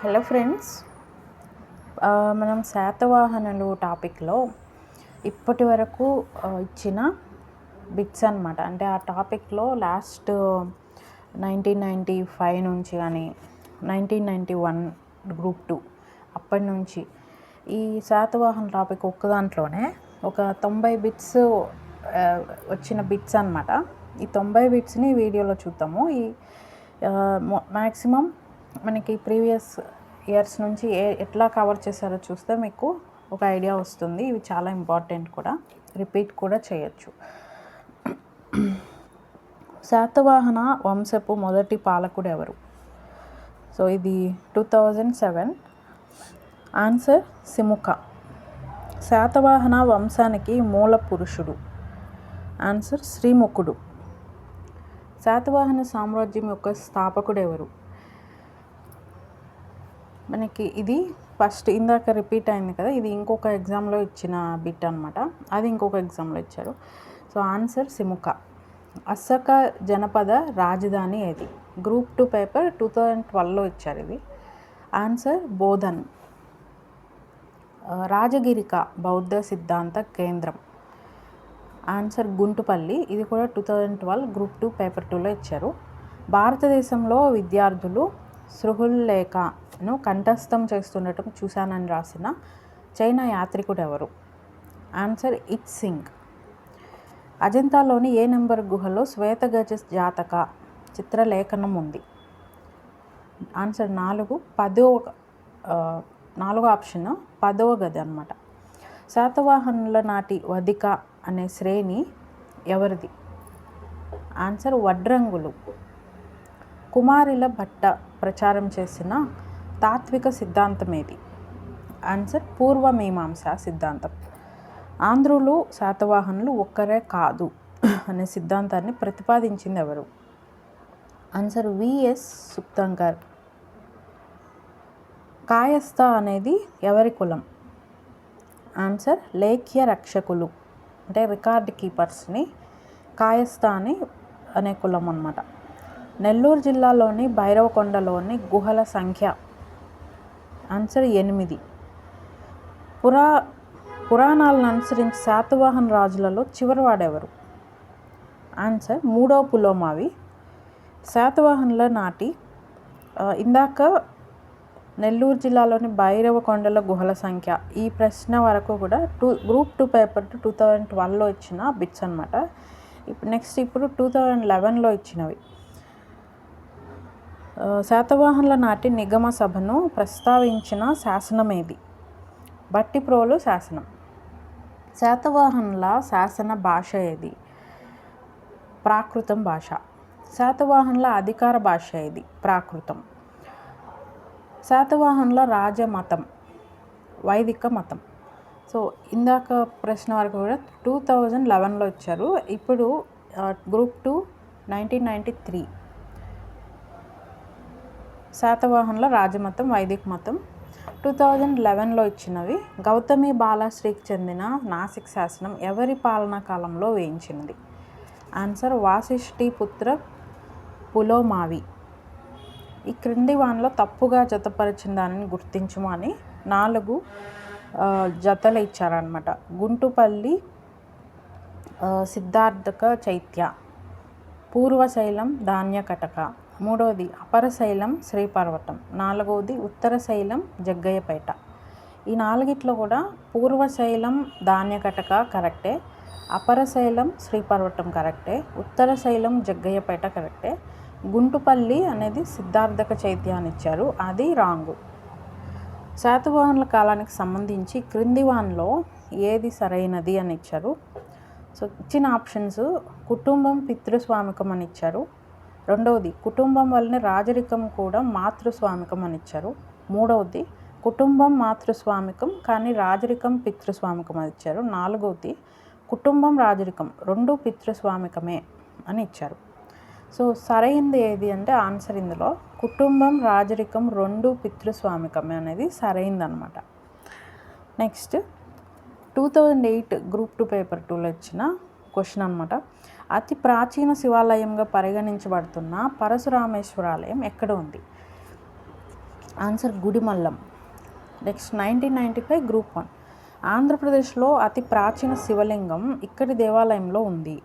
Hello friends, మనం శాతవాహనులు టాపిక్లో ఇప్పటి వరకు ఇచ్చిన బిట్స్ అనమాట. అంటే ఆ టాపిక్లో లాస్ట్ 1995 నుంచి కానీ 1991 గ్రూప్ 2 అప్పటి నుంచి ఈ శాతవాహన టాపిక్ ఒక్క దాంట్లోనే ఒక 90 బిట్స్ వచ్చిన బిట్స్ అనమాట. ఈ 90 బిట్స్ని వీడియోలో చూద్దాము. ఈ మ్యాక్సిమం మనకి ప్రీవియస్ ఇయర్స్ నుంచి ఎట్లా కవర్ చేశారో చూస్తే మీకు ఒక ఐడియా వస్తుంది. ఇవి చాలా ఇంపార్టెంట్ కూడా, రిపీట్ కూడా చేయొచ్చు. శాతవాహన వంశపు మొదటి పాలకుడు ఎవరు? సో ఇది 2007. ఆన్సర్ సిముక. శాతవాహన వంశానికి మూల పురుషుడు? ఆన్సర్ శ్రీముఖుడు. శాతవాహన సామ్రాజ్యం యొక్క స్థాపకుడు ఎవరు? మనకి ఇది ఫస్ట్ ఇందాక రిపీట్ అయింది కదా, ఇది ఇంకొక ఎగ్జామ్లో ఇచ్చిన బిట్ అనమాట. అది ఇంకొక ఎగ్జామ్లో ఇచ్చారు. So answer Simuka. అశోక జనపద రాజధాని ఏది? గ్రూప్ 2 పేపర్ 2012లో ఇచ్చారు ఇది. ఆన్సర్ బోధన్. రాజగిరిక బౌద్ధ సిద్ధాంత కేంద్రం? ఆన్సర్ గుంటుపల్లి. ఇది కూడా 2012 గ్రూప్ 2 పేపర్ 2లో ఇచ్చారు. భారతదేశంలో విద్యార్థులు సృహుల్లేఖను కంఠస్థం చేస్తుండటం చూశానని రాసిన చైనా యాత్రికుడు ఎవరు? Answer I-tsing. అజంతాలోని ఏ నెంబర్ గుహలో శ్వేతగజ జాతక చిత్రలేఖనం ఉంది? ఆన్సర్ 4. 4వ ఆప్షన్ 10వ గది అనమాట. శాతవాహనుల నాటి వధిక అనే శ్రేణి ఎవరిది? ఆన్సర్ వడ్రంగులు. కుమారిల భట్ట ప్రచారం చేసిన తాత్విక సిద్ధాంతం ఏది? ఆన్సర్ పూర్వమీమాంస సిద్ధాంతం. ఆంధ్రులు శాతవాహనులు ఒక్కరే కాదు అనే సిద్ధాంతాన్ని ప్రతిపాదించింది ఎవరు? Answer VS సుప్తంకర్. కాయస్థ అనేది ఎవరి కులం? ఆన్సర్ లేఖ్య రక్షకులు, అంటే రికార్డ్ కీపర్స్ని కాయస్థ అనే కులం అన్నమాట. నెల్లూరు జిల్లాలోని భైరవకొండలోని గుహల సంఖ్య? ఆన్సర్ 8. పురాణాలను అనుసరించి శాతవాహన రాజులలో చివరివాడెవరు? ఆన్సర్ 3వ పులోమావి. శాతవాహనుల నాటి ఇందాక నెల్లూరు జిల్లాలోని భైరవకొండల గుహల సంఖ్య, ఈ ప్రశ్న వరకు కూడా గ్రూప్ 2 పేపర్ 2012లో ఇచ్చిన బిట్స్ అనమాట. ఇప్పుడు 2011లో ఇచ్చినవి. శాతవాహనుల నాటి నిగమ సభను ప్రస్తావించిన శాసనం ఏది? భట్టిప్రోలు శాసనం. శాతవాహనుల శాసన భాష ఏది? ప్రాకృతం భాష. శాతవాహనుల అధికార భాష ఏది? ప్రాకృతం. శాతవాహనుల రాజమతం? వైదిక మతం. సో ఇందాక ప్రశ్న వరకు కూడా 2011లో ఇచ్చారు. ఇప్పుడు గ్రూప్ 2 1993 శాతవాహనుల రాజమతం, వైదిక మతం 2011లో ఇచ్చినవి. గౌతమి బాలశ్రీకి చెందిన నాసిక్ శాసనం ఎవరి పాలనా కాలంలో వేయించినది? ఆన్సర్ వాసిష్ఠిపుత్ర పులోమావి. ఈ క్రింది వానిలో తప్పుగా జతపరిచిన దానిని గుర్తించము అని 4 జతలు ఇచ్చారనమాట. గుంటుపల్లి సిద్ధార్థక చైత్య, పూర్వశైలం ధాన్యకటక, 3వది అపరశైలం శ్రీపర్వతం, 4వది ఉత్తరశైలం జగ్గయ్యపేట. ఈ 4గిట్లో కూడా పూర్వశైలం ధాన్యకటక కరెక్టే, అపరశైలం శ్రీపర్వతం కరెక్టే, ఉత్తరశైలం జగ్గయ్యపేట కరెక్టే. గుంటుపల్లి అనేది సిద్ధార్థక చైత్య అని ఇచ్చారు, అది రాంగు. శాతవాహనుల కాలానికి సంబంధించి క్రింది వానిలో ఏది సరైనది అని ఇచ్చారు. సో ఇచ్చిన ఆప్షన్స్ కుటుంబం పితృస్వామికం అని ఇచ్చారు. 2వది కుటుంబం వల్లనే రాజరికం కూడా మాతృస్వామికం అని ఇచ్చారు. 3వది కుటుంబం మాతృస్వామికం కానీ రాజరికం పితృస్వామికం అని ఇచ్చారు. 4వది కుటుంబం రాజరికం 2 పితృస్వామికమే అని ఇచ్చారు. సో సరైనది ఏది అంటే ఆన్సర్ ఇందులో కుటుంబం రాజరికం 2 పితృస్వామికమే అనేది సరైనది అనమాట. నెక్స్ట్ 2008 గ్రూప్ 2 పేపర్ 2లో ఇచ్చిన క్వశ్చన్ అనమాట. అతి ప్రాచీన శివాలయంగా పరిగణించబడుతున్న పరశురామేశ్వరాలయం ఎక్కడ ఉంది? ఆన్సర్ గుడిమల్లం. Next 1995 group 1. ఆంధ్రప్రదేశ్లో అతి ప్రాచీన శివలింగం ఇక్కడి దేవాలయంలో ఉంది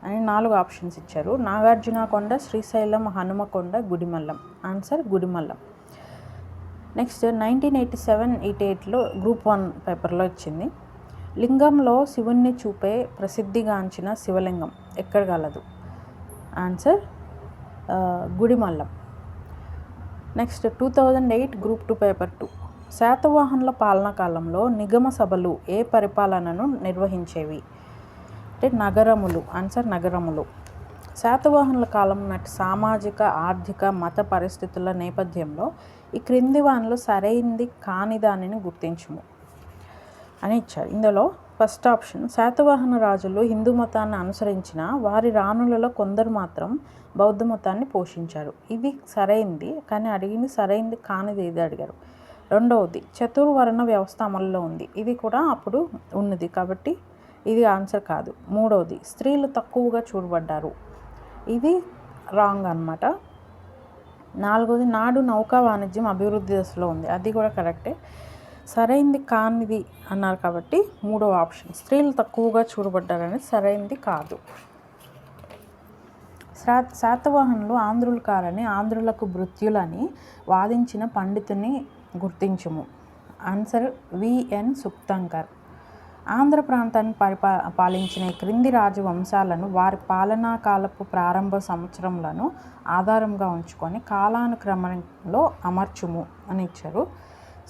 అని 4 ఆప్షన్స్ ఇచ్చారు. నాగార్జునకొండ, శ్రీశైలం, హనుమకొండ, గుడిమల్లం. ఆన్సర్ గుడిమల్లం. నెక్స్ట్ 1987-88లో గ్రూప్ 1 పేపర్లో ఇచ్చింది. లింగంలో శివుణ్ణి చూపే ప్రసిద్ధిగాంచిన శివలింగం ఎక్కడ గలదు? Answer Gudimallam. Next 2008 group 2 paper 2. శాతవాహనుల పాలనా కాలంలో నిగమ సభలు ఏ పరిపాలనను నిర్వహించేవి? అంటే నగరములు. ఆన్సర్ నగరములు. శాతవాహనుల కాలం నాటి సామాజిక, ఆర్థిక, మత పరిస్థితుల నేపథ్యంలో ఈ క్రింది వానిలో సరైంది కాని దానిని గుర్తించుము అని ఇచ్చారు. ఇందులో ఫస్ట్ ఆప్షన్, శాతవాహన రాజులు హిందూ మతాన్ని అనుసరించిన వారి రాణులలో కొందరు మాత్రం బౌద్ధ మతాన్ని పోషించారు. ఇది సరైంది, కానీ అడిగింది సరైంది కానిది ఏది అడిగారు. రెండవది, చతుర్వర్ణ వ్యవస్థ అమల్లో ఉంది. ఇది కూడా అప్పుడు ఉన్నది కాబట్టి ఇది ఆన్సర్ కాదు. మూడవది, స్త్రీలు తక్కువగా చూడబడ్డారు. ఇది రాంగ్ అన్నమాట. నాలుగవది, నాడు నౌకా వాణిజ్యం అభివృద్ధి దశలో ఉంది. అది కూడా కరెక్టే. సరైంది కానిది అన్నారు కాబట్టి మూడవ ఆప్షన్, స్త్రీలు తక్కువగా చూడబడ్డారనేది సరైంది కాదు. శాతవాహనులు ఆంధ్రులు కారని ఆంధ్రులకు భృత్యులని వాదించిన పండితుని గుర్తించుము. Answer V N Sukthankar. ఆంధ్ర ప్రాంతాన్ని పాలించిన ఈ క్రింది రాజవంశాలను వారి పాలనా కాలపు ప్రారంభ సంవత్సరములను ఆధారంగా ఉంచుకొని కాలానుక్రమంలో అమర్చుము అని ఇచ్చారు.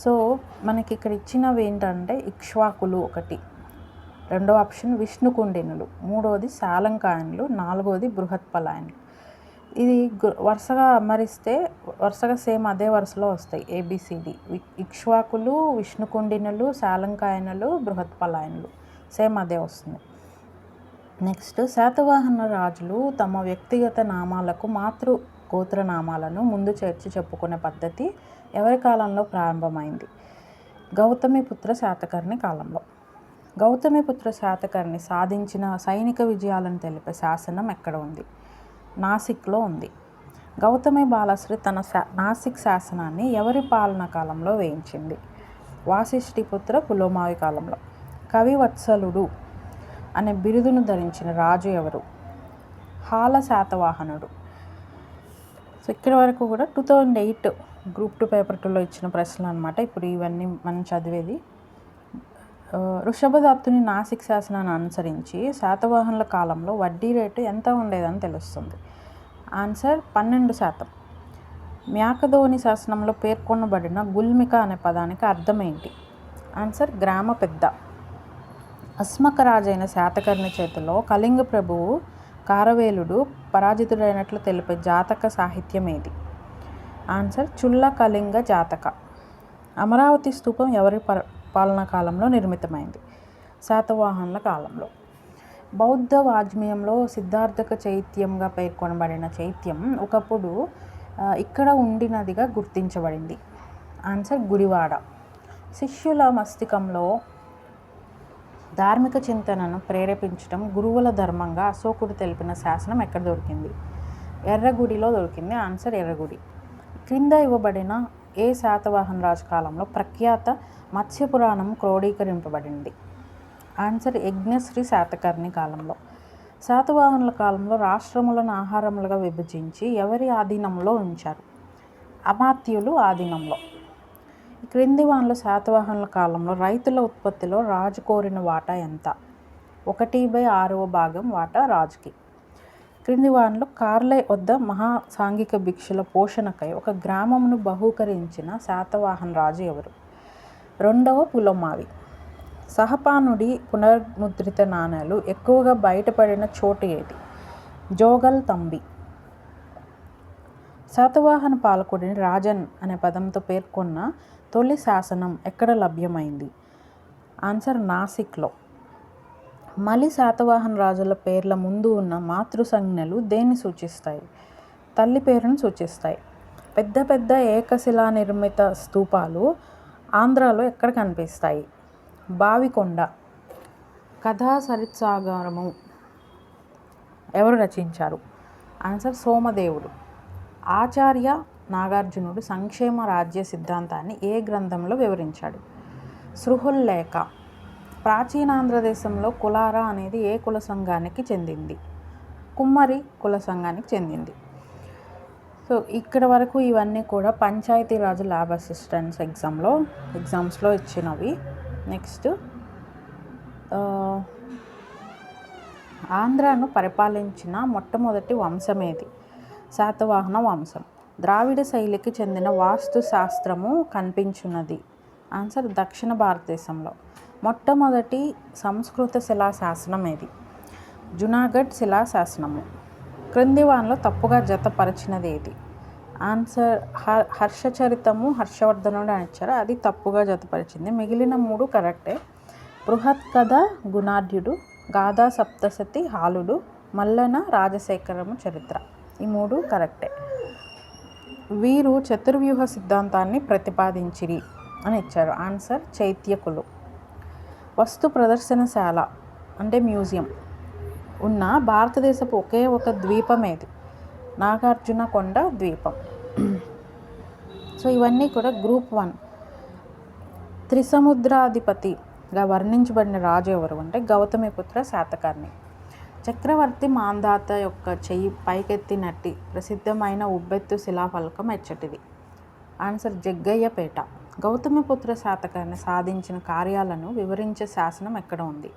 సో మనకి ఇక్కడ ఇచ్చినవి ఏంటంటే ఇక్ష్వాకులు ఒకటి, రెండవ ఆప్షన్ విష్ణుకుండినులు, మూడవది శాలంకాయనులు, నాలుగవది బృహత్పలాయనులు. ఇది వరుసగా అమరిస్తే వరుసగా సేమ్ అదే వరుసలో వస్తాయి ఏబిసిడి. ఇక్ష్వాకులు, విష్ణుకుండినులు, శాలంకాయనులు, బృహత్పలాయనులు సేమ్ అదే వస్తుంది. నెక్స్ట్, శాతవాహన రాజులు తమ వ్యక్తిగత నామాలకు మాతృ గోత్రనామాలను ముందు చేర్చి చెప్పుకునే పద్ధతి ఎవరి కాలంలో ప్రారంభమైంది? గౌతమిపుత్ర శాతకర్ణి కాలంలో. గౌతమిపుత్ర శాతకర్ణి సాధించిన సైనిక విజయాలను తెలిపే శాసనం ఎక్కడ ఉంది? నాసిక్లో ఉంది. గౌతమి బాలశ్రీ తన నాసిక్ శాసనాన్ని ఎవరి పాలనా కాలంలో వేయించింది? వాసిష్ఠిపుత్ర పులోమావి కాలంలో. కవివత్సలుడు అనే బిరుదును ధరించిన రాజు ఎవరు? హాల శాతవాహనుడు. సో ఇక్కడి వరకు కూడా 2008 గ్రూప్ 2 పేపర్ 2లో ఇచ్చిన ప్రశ్నలు అనమాట. ఇప్పుడు ఇవన్నీ మనం చదివేది. వృషభదత్తుని నాసిక్ శాసనాన్ని అనుసరించి శాతవాహనుల కాలంలో వడ్డీ రేటు ఎంత ఉండేదని తెలుస్తుంది? ఆన్సర్ 12%. మ్యాకధోని శాసనంలో పేర్కొనబడిన గుల్మిక అనే పదానికి అర్థం ఏంటి? ఆన్సర్ గ్రామ పెద్ద. అస్మక రాజైన శాతకర్ణి చేతిలో కళింగ ప్రభువు కారవేలుడు పరాజితుడైనట్లు తెలిపే జాతక సాహిత్యం ఏది? ఆన్సర్ చుల్ల కళింగ జాతక. అమరావతి స్తూపం ఎవరి పాలనా కాలంలో నిర్మితమైంది? శాతవాహనుల కాలంలో. బౌద్ధ వాజ్మయంలో సిద్ధార్థక చైత్యంగా పేర్కొనబడిన చైత్యం ఒకప్పుడు ఇక్కడ ఉండినదిగా గుర్తించబడింది. ఆన్సర్ గుడివాడ. శిష్యుల మస్తికంలో ధార్మిక చింతనను ప్రేరేపించడం గురువుల ధర్మంగా అశోకుడు తెలిపిన శాసనం ఎక్కడ దొరికింది? ఎర్రగుడిలో దొరికింది. ఆన్సర్ ఎర్రగుడి. క్రింద ఇవ్వబడిన ఏ శాతవాహన రాజు కాలంలో ప్రఖ్యాత మత్స్యపురాణం క్రోడీకరింపబడింది? ఆన్సర్ యజ్ఞశ్రీ శాతకర్ణి కాలంలో. శాతవాహనుల కాలంలో రాష్ట్రములను ఆహారములుగా విభజించి ఎవరి ఆధీనంలో ఉంచారు? అమాత్యులు ఆధీనంలో. క్రింది వానిలో శాతవాహనుల కాలంలో రైతుల ఉత్పత్తిలో రాజు కోరిన వాటా ఎంత? 1/6 వాటా రాజుకి. క్రింది వానిలో కార్లే వద్ద మహా సాంఘిక భిక్షుల పోషణకై ఒక గ్రామమును బహూకరించిన శాతవాహన రాజు ఎవరు? రెండవ పులోమావి. సహపానుడి పునర్ముద్రిత నాణేలు ఎక్కువగా బయటపడిన చోటు ఏది? జోగల్ తంబి. శాతవాహన పాలకుడిని రాజన్ అనే పదంతో పేర్కొన్న తొలి శాసనం ఎక్కడ లభ్యమైంది? ఆన్సర్ నాసిక్లో. మలి శాతవాహన రాజుల పేర్ల ముందు ఉన్న మాతృ సంజ్ఞలు దేన్ని సూచిస్తాయి? తల్లి పేరును సూచిస్తాయి. పెద్ద పెద్ద ఏకశిలా నిర్మిత స్తూపాలు ఆంధ్రాలో ఎక్కడ కనిపిస్తాయి? బావికొండ. కథా సరిత్సాగరము ఎవరు రచించారు? ఆన్సర్ సోమదేవుడు. ఆచార్య నాగార్జునుడు సంక్షేమ రాజ్య సిద్ధాంతాన్ని ఏ గ్రంథంలో వివరించాడు? సృహుల్లేఖ. ప్రాచీనాంధ్రదేశంలో కులారా అనేది ఏ కుల సంఘానికి చెందింది? కుమ్మరి కుల సంఘానికి చెందింది. సో ఇక్కడ వరకు ఇవన్నీ కూడా పంచాయతీరాజ్ ల్యాబ్ అసిస్టెంట్స్ ఎగ్జామ్స్లో ఇచ్చినవి. నెక్స్ట్, ఆంధ్రాను పరిపాలించిన మొట్టమొదటి వంశం ఏది? శాతవాహన వంశం. ద్రావిడ శైలికి చెందిన వాస్తు శాస్త్రము కనిపించున్నది. ఆన్సర్ దక్షిణ భారతదేశంలో. మొట్టమొదటి సంస్కృత శిలాశాసనం ఏది? జునాగఢ్ శిలాశాసనము. క్రింది వానిలో తప్పుగా జతపరిచినది ఏది? ఆన్సర్ హర్షచరితము హర్షవర్ధనుడు అని ఇచ్చారు, అది తప్పుగా జతపరిచింది. మిగిలిన 3 కరెక్టే. బృహత్ కథ గుణాఢ్యుడు, గాథా సప్తశతి హాలుడు, మల్లన రాజశేఖరము చరిత్ర. ఈ 3 కరెక్టే. వీరు చతుర్వ్యూహ సిద్ధాంతాన్ని ప్రతిపాదించిరి అని ఇచ్చారు. ఆన్సర్ చైత్యకులు. వస్తు ప్రదర్శనశాల అంటే మ్యూజియం ఉన్న భారతదేశపు ఒకే ఒక ద్వీపం ఏది? నాగార్జునకొండ ద్వీపం. సో ఇవన్నీ కూడా గ్రూప్ 1. త్రిసముద్రాధిపతిగా వర్ణించబడిన రాజు ఎవరు అంటే గౌతమిపుత్ర శాతకర్ణి. చక్రవర్తి మాంధాత యొక్క చెయ్యి పైకెత్తినట్టి ప్రసిద్ధమైన ఉబ్బెత్తు శిలాఫలకం ఎచ్చటిది? ఆన్సర్ జగ్గయ్యపేట. గౌతమిపుత్ర శాతకర్ణి సాధించిన కార్యాలను వివరించే శాసనం ఎక్కడ ఉంది?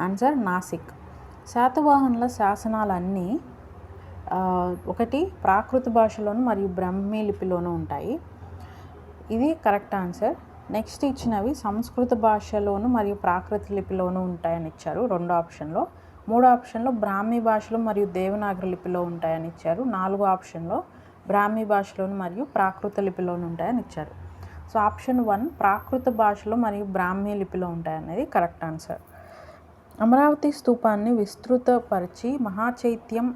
ఆన్సర్ నాసిక్. శాతవాహనుల శాసనాలన్నీ ఒకటి ప్రాకృత భాషలోను మరియు బ్రాహ్మీ లిపిలోనూ ఉంటాయి. ఇది కరెక్ట్ ఆన్సర్. నెక్స్ట్ ఇచ్చినవి సంస్కృత భాషలోను మరియు ప్రాకృత లిపిలోనూ ఉంటాయని ఇచ్చారు 2 ఆప్షన్లో. 3 ఆప్షన్లో బ్రాహ్మీ భాషలో మరియు దేవనాగరి లిపిలో ఉంటాయని ఇచ్చారు. 4 ఆప్షన్లో బ్రాహ్మీ భాషలోను మరియు ప్రాకృత లిపిలోనూ ఉంటాయని ఇచ్చారు. సో ఆప్షన్ 1 ప్రాకృత భాషలో మరియు బ్రాహ్మీ లిపిలో ఉంటాయనేది కరెక్ట్ ఆన్సర్. అమరావతి స్తూపాన్ని విస్తృతపరిచి మహాచైత్యం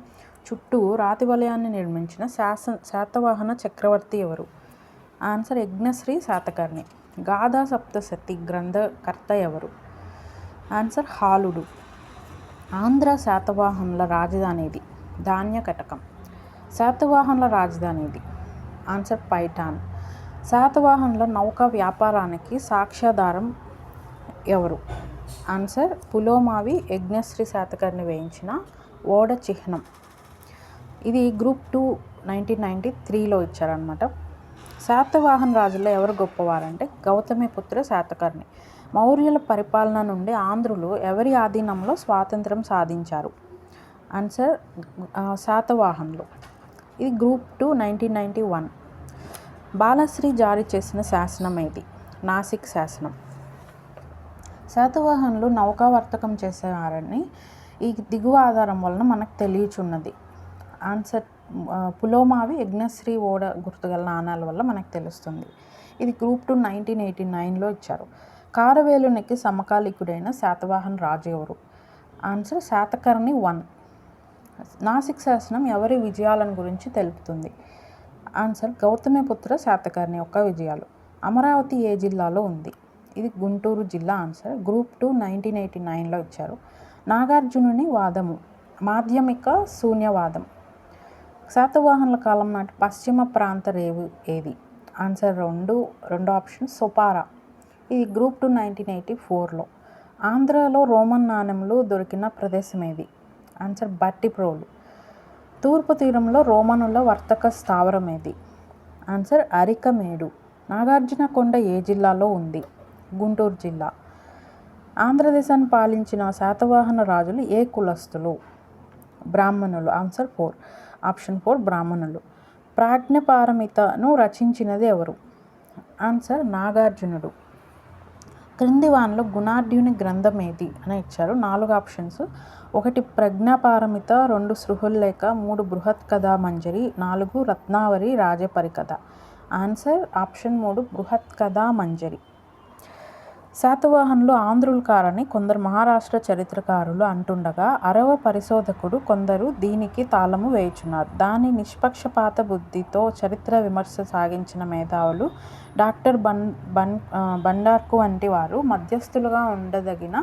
చుట్టూ రాతి వలయాన్ని నిర్మించిన శాతవాహన చక్రవర్తి ఎవరు? ఆన్సర్ యజ్ఞశ్రీ శాతకర్ణి. గాథా సప్తశతి గ్రంథకర్త ఎవరు? ఆన్సర్ హాలుడు. ఆంధ్ర శాతవాహనుల రాజధానిది? ధాన్యకటకం. శాతవాహనుల రాజధానిది? ఆన్సర్ పైఠాన్. శాతవాహనుల నౌకా వ్యాపారానికి సాక్ష్యాధారం ఎవరు? ఆన్సర్ పులోమావి యజ్ఞశ్రీ శాతకర్ణి వేయించిన ఓడ చిహ్నం. ఇది గ్రూప్ 2 1993లో ఇచ్చారనమాట. శాతవాహన రాజుల్లో ఎవరు గొప్పవారంటే గౌతమిపుత్ర శాతకర్ణి. మౌర్యుల పరిపాలన నుండి ఆంధ్రులు ఎవరి ఆధీనంలో స్వాతంత్రం సాధించారు? ఆన్సర్ శాతవాహనులు. ఇది గ్రూప్ 2 1991. బాలశ్రీ జారీ చేసిన శాసనం ఏది? నాసిక్ శాసనం. శాతవాహనులు నౌకా వర్తకం చేసేవారని ఈ దిగువ ఆధారం వలన మనకు తెలియచున్నది. ఆన్సర్ పులోమావి యజ్ఞశ్రీ ఓడ గుర్తుగల నాణాల వల్ల మనకు తెలుస్తుంది. ఇది గ్రూప్ 2 1989లో ఇచ్చారు. కారవేలునికి సమకాలికుడైన శాతవాహన రాజు ఎవరు? ఆన్సర్ శాతకర్ణి 1. నాసిక్ శాసనం ఎవరి విజయాలను గురించి తెలుపుతుంది? ఆన్సర్ గౌతమిపుత్ర శాతకర్ణి యొక్క విజయాలు. అమరావతి ఏ జిల్లాలో ఉంది? ఇది గుంటూరు జిల్లా. ఆన్సర్ గ్రూప్ 2 1989లో ఇచ్చారు. నాగార్జునుని వాదము మాధ్యమిక శూన్యవాదం. శాతవాహనుల కాలం నాటి పశ్చిమ ప్రాంత రేవు ఏది? Answer 2 option Sopara. ఇది గ్రూప్ 2 1984లో. ఆంధ్రాలో రోమన్ నాణెంలు దొరికిన ప్రదేశం ఏది? ఆన్సర్ బట్టిప్రోలు. తూర్పు తీరంలో రోమనుల వర్తక స్థావరం ఏది? ఆన్సర్ అరికమేడు. నాగార్జునకొండ ఏ జిల్లాలో ఉంది? గుంటూరు జిల్లా. ఆంధ్రదేశాన్ని పాలించిన శాతవాహన రాజులు ఏ కులస్తులు? బ్రాహ్మణులు. ఆన్సర్ ఆప్షన్ 4 బ్రాహ్మణులు. ప్రాజ్ఞపారమితను రచించినది ఎవరు? ఆన్సర్ నాగార్జునుడు. క్రింది వానిలో గుణాఢ్యుని గ్రంథం ఏది అని ఇచ్చారు. 4 ఆప్షన్స్. 1 ప్రజ్ఞాపారమిత, 2 సృహుల్లేఖ, 3 బృహత్ కథా మంజరి, 4 రత్నావరి రాజపరికథ. ఆన్సర్ ఆప్షన్ 3 బృహత్ కథా మంజరి. శాతవాహనులు ఆంధ్రులు కారని కొందరు మహారాష్ట్ర చరిత్రకారులు అంటుండగా అరవ పరిశోధకుడు కొందరు దీనికి తాళము వేయుచున్నారు. దాని నిష్పక్షపాత బుద్ధితో చరిత్ర విమర్శ సాగించిన మేధావులు డాక్టర్ బండార్కు వంటి వారు మధ్యస్థులుగా ఉండదగిన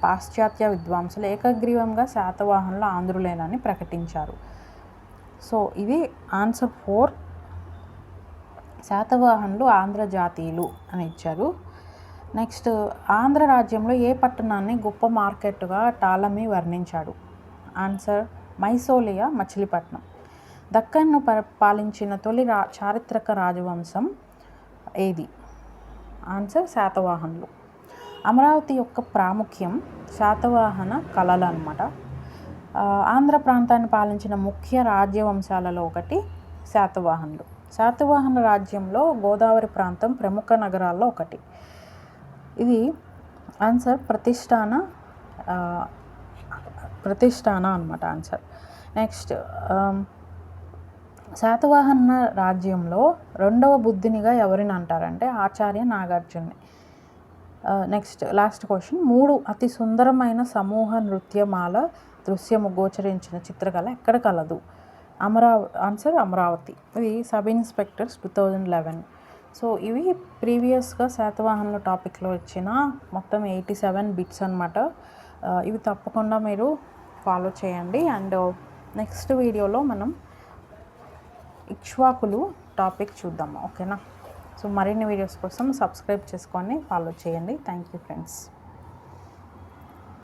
పాశ్చాత్య విద్వాంసులు ఏకగ్రీవంగా శాతవాహనులు ఆంధ్రులేనని ప్రకటించారు. సో ఇది ఆన్సర్ 4 శాతవాహనులు ఆంధ్ర జాతీయులు అని ఇచ్చారు. నెక్స్ట్, ఆంధ్ర రాజ్యంలో ఏ పట్టణాన్ని గొప్ప మార్కెట్గా టాలమీ వర్ణించాడు? ఆన్సర్ మైసోలియా, మచిలీపట్నం. దక్కన్ను పాలించిన తొలి చారిత్రక రాజవంశం ఏది? ఆన్సర్ శాతవాహనులు. అమరావతి యొక్క ప్రాముఖ్యం శాతవాహన కళలు అన్నమాట. ఆంధ్ర ప్రాంతాన్ని పాలించిన ముఖ్య రాజ్యవంశాలలో ఒకటి శాతవాహనులు. శాతవాహన రాజ్యంలో గోదావరి ప్రాంతం ప్రముఖ నగరాల్లో ఒకటి. ఇది ఆన్సర్ ప్రతిష్టాన అన్నమాట ఆన్సర్. నెక్స్ట్, శాతవాహన రాజ్యంలో రెండవ బుద్ధునిగా ఎవరిని అంటారంటే ఆచార్య నాగార్జున్ని. Next, last question. 3 అతి సుందరమైన సమూహ నృత్యమాల దృశ్యము గోచరించిన చిత్రకళ ఎక్కడ కలదు? ఆన్సర్ అమరావతి. ఇది సబ్ ఇన్స్పెక్టర్స్ 2011. సో ఇవి ప్రీవియస్గా శాతవాహనుల టాపిక్లో ఇచ్చిన మొత్తం 87 బిట్స్ అనమాట. ఇవి తప్పకుండా మీరు ఫాలో చేయండి. అండ్ నెక్స్ట్ వీడియోలో మనం ఇక్ష్వాకులు టాపిక్ చూద్దాము. ఓకేనా? సో మరిన్ని వీడియోస్ కోసం సబ్స్క్రైబ్ చేసుకొని ఫాలో చేయండి. Thank you friends.